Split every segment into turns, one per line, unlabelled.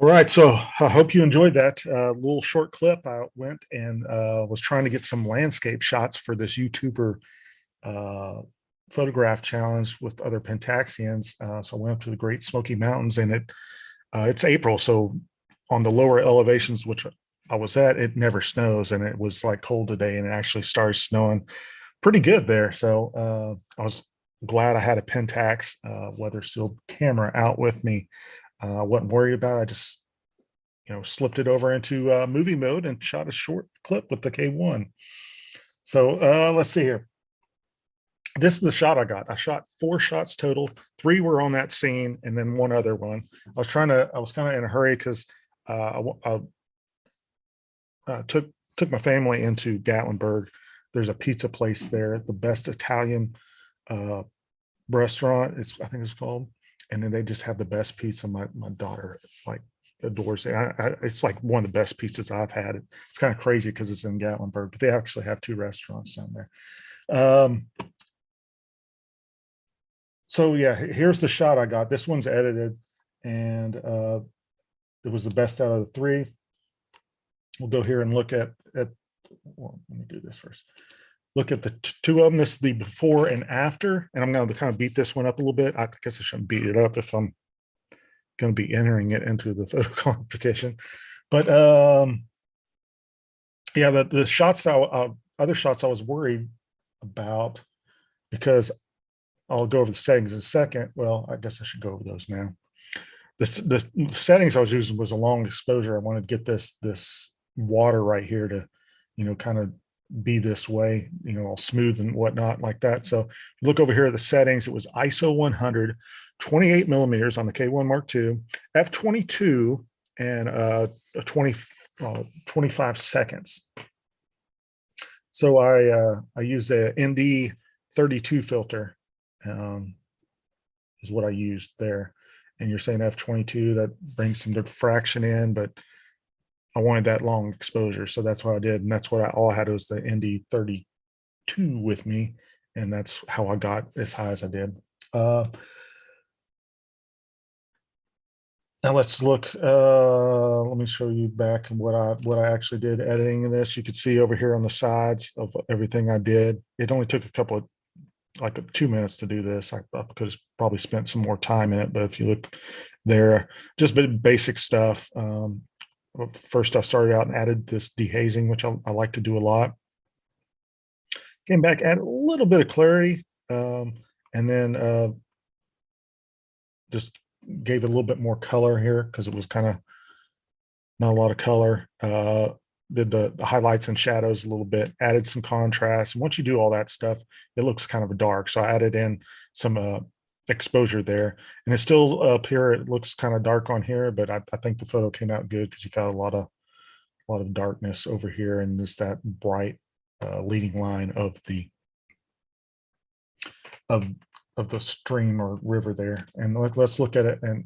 All right, so I hope you enjoyed that little short clip. I went and was trying to get some landscape shots for this YouTuber uh, photograph challenge with other Pentaxians. So I went up to the Great Smoky Mountains, and it's April, so on the lower elevations, which I was at, it never snows, and it was like cold today, and it actually started snowing pretty good there. So I was glad I had a Pentax weather sealed camera out with me. Wasn't worried about it. I just slipped it over into movie mode and shot a short clip with the K1. So let's see here. This is the shot I got. I shot 4 shots total. 3 were on that scene, and then 1 other one. I was kind of in a hurry because I took my family into Gatlinburg. There's a pizza place there, the best Italian uh, restaurant. I think it's called, and then they just have the best pizza. My daughter like adores it. It's like one of the best pizzas I've had. It's kind of crazy because it's in Gatlinburg, but they actually have 2 restaurants down there. So yeah, here's the shot I got. This one's edited, and it was the best out of the 3. We'll go here and look at well, let me do this first. Look at the 2 of them. This is the before and after, and I'm going to kind of beat this one up a little bit. I guess I shouldn't beat it up if I'm going to be entering it into the photo competition. But yeah, the shots other shots I was worried about, because I'll go over the settings in a second. Well, I guess I should go over those now. The settings I was using was a long exposure. I wanted to get this water right here to, kind of be this way, all smooth and whatnot like that. So look over here at the settings. It was ISO 100, 28 millimeters on the K1 Mark II, f22, and 25 seconds. So I used a ND 32 filter, is what I used there. And you're saying f22, that brings some diffraction in, but I wanted that long exposure, so that's what I did, and that's what all I had was the ND 32 with me, and that's how I got as high as I did. Now let's look. Let me show you back what I actually did editing this. You could see over here on the sides of everything I did. It only took a couple of like 2 minutes to do this. I could have probably spent some more time in it, but if you look there, just basic stuff. First, I started out and added this dehazing, which I like to do a lot. Came back, add a little bit of clarity, and then just gave it a little bit more color here because it was kind of not a lot of color. Did the highlights and shadows a little bit, added some contrast. And once you do all that stuff, it looks kind of dark. So I added in some exposure there, and it's still up here. It looks kind of dark on here, but I think the photo came out good because you got a lot of darkness over here, and just that bright leading line of the stream or river there. And let's look at it, and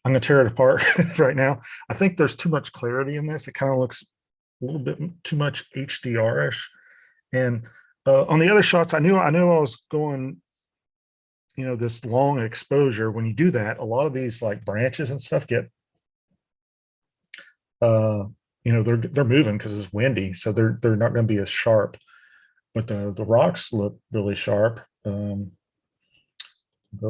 I'm going to tear it apart right now. I think there's too much clarity in this. It kind of looks a little bit too much HDR-ish. And on the other shots, I knew I was going, this long exposure. When you do that, a lot of these like branches and stuff get, they're moving because it's windy, so they're not going to be as sharp. But the rocks look really sharp. Go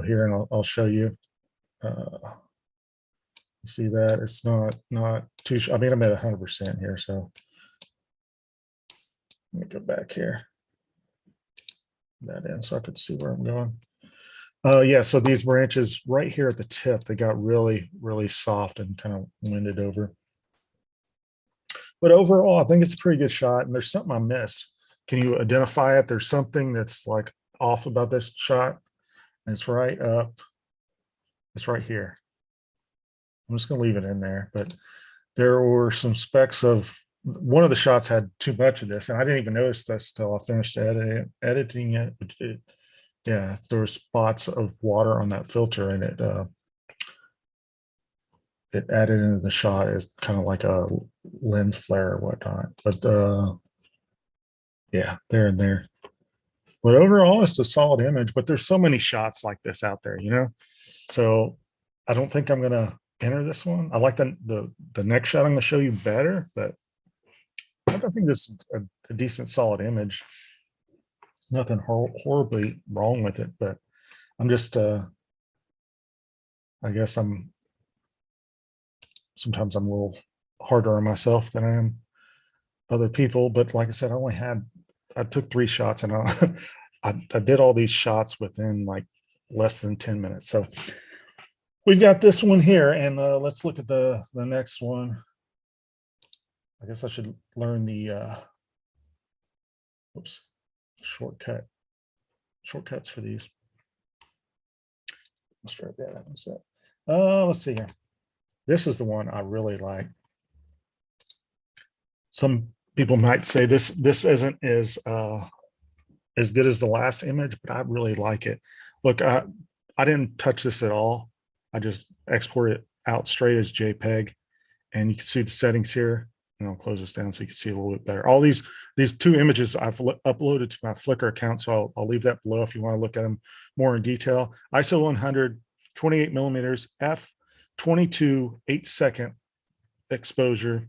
here and I'll show you. See that it's not too. I mean, I'm at 100% here, so let me go back here. That in so I could see where I'm going. Yeah, so these branches right here at the tip, they got really, really soft and kind of winded over. But overall, I think it's a pretty good shot, and there's something I missed. Can you identify it? There's something that's like off about this shot, and it's right up. It's right here. I'm just going to leave it in there, but there were some specks of one of the shots had too much of this, and I didn't even notice this till I finished editing it. Yeah, there were spots of water on that filter, and it added into the shot as kind of like a lens flare or whatnot. But yeah, there and there. But overall, it's a solid image. But there's so many shots like this out there, So I don't think I'm gonna enter this one. I like the next shot I'm going to show you better, but I don't think this is a decent solid image. Nothing horribly wrong with it, but I'm just I guess sometimes I'm a little harder on myself than I am other people. But like I said, I took 3 shots, and I did all these shots within like less than 10 minutes. So we've got this one here, and let's look at the next one. I guess I should learn the oops, shortcuts for these. Let's try that. Let's see here. This is the one I really like. Some people might say this isn't as good as the last image, but I really like it. Look, I didn't touch this at all. I just exported it out straight as JPEG, and you can see the settings here. And I'll close this down so you can see a little bit better. All these 2 images I've uploaded to my Flickr account, so I'll leave that below if you want to look at them more in detail. ISO 100, 28 millimeters, f/22 8-second exposure,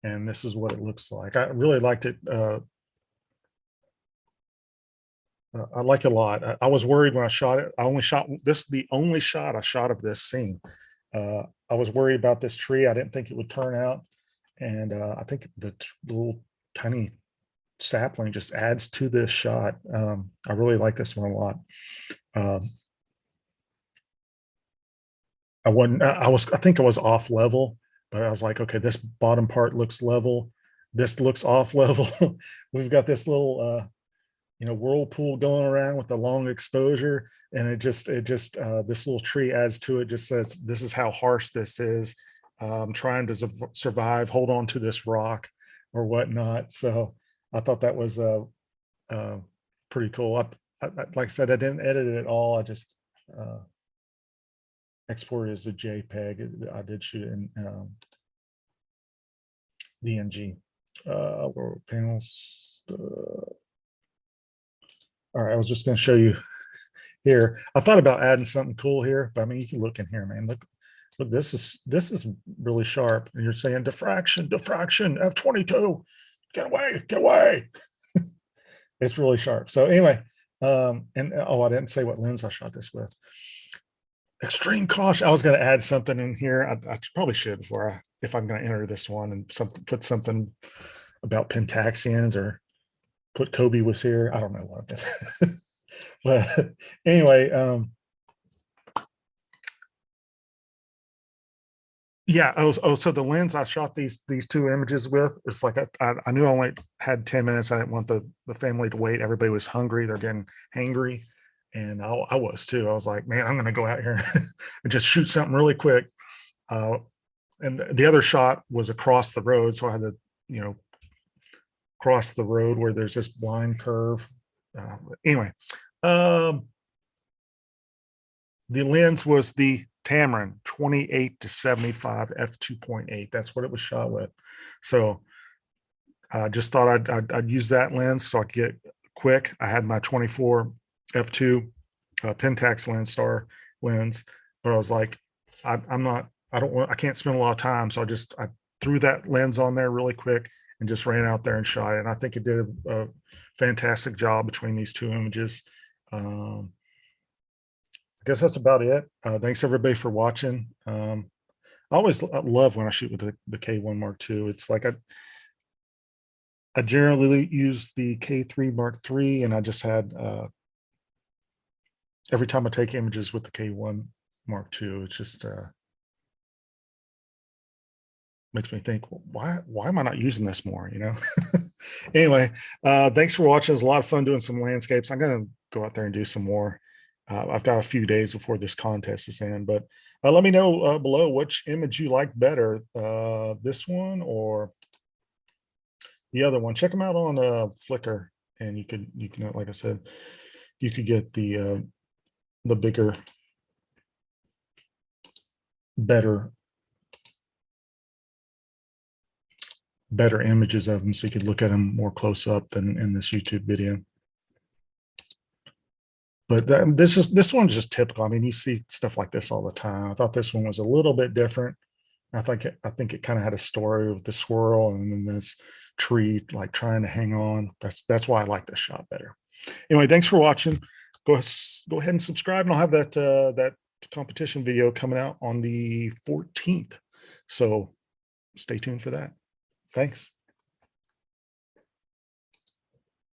and this is what it looks like. I really liked it. I like it a lot. I was worried when I shot it. This is the only shot I shot of this scene. I was worried about this tree. I didn't think it would turn out, and I think the little tiny sapling just adds to this shot. I really like this one a lot. I think I was off level, but I was like, okay, this bottom part looks level. This looks off level. We've got this little whirlpool going around with the long exposure, and it just this little tree adds to it. Just says this is how harsh this is. Trying to survive, hold on to this rock or whatnot. So I thought that was pretty cool. Like I said, I didn't edit it at all. I just exported it as a JPEG. I did shoot it in DNG. Panels. All right, I was just going to show you here. I thought about adding something cool here, but I mean, you can look in here, man. Look, this is really sharp. And you're saying diffraction, f/22, get away. It's really sharp. So anyway, and I didn't say what lens I shot this with. Extreme caution. I was going to add something in here. I probably should if I'm going to enter this one and put something about Pentaxians, or put Kobe was here. I don't know what I did. But anyway, yeah. So the lens I shot these 2 images with, it's like I knew I only had 10 minutes. I didn't want the family to wait. Everybody was hungry. They're getting hangry, and I was too. I was like, man, I'm going to go out here and just shoot something really quick. And the other shot was across the road, so I had to cross the road where there's this blind curve. Anyway, the lens was the Tamron 28-75 f2.8. That's what it was shot with. So I just thought I'd use that lens so I could get quick. I had my 24 f2 Pentax Lenstar lens, but I was like, I can't spend a lot of time, so I threw that lens on there really quick and just ran out there and shot it. And I think it did a fantastic job between these 2 images. I guess that's about it. Thanks everybody for watching. I always love when I shoot with the K1 Mark II. It's like I generally use the K3 Mark III, and I just had every time I take images with the K1 Mark II, it's just makes me think, well, why am I not using this more? Anyway, thanks for watching. It was a lot of fun doing some landscapes. I'm going to go out there and do some more. I've got a few days before this contest is in, but let me know below which image you like better, this one or the other one. Check them out on Flickr, and you can, like I said, you could get the bigger, better images of them, so you could look at them more close up than in this YouTube video. But this one's just typical. I mean, you see stuff like this all the time. I thought this one was a little bit different. I think it kind of had a story with the squirrel and then this tree like trying to hang on. That's why I like this shot better. Anyway, thanks for watching. Go ahead and subscribe, and I'll have that competition video coming out on the 14th. So stay tuned for that. Thanks.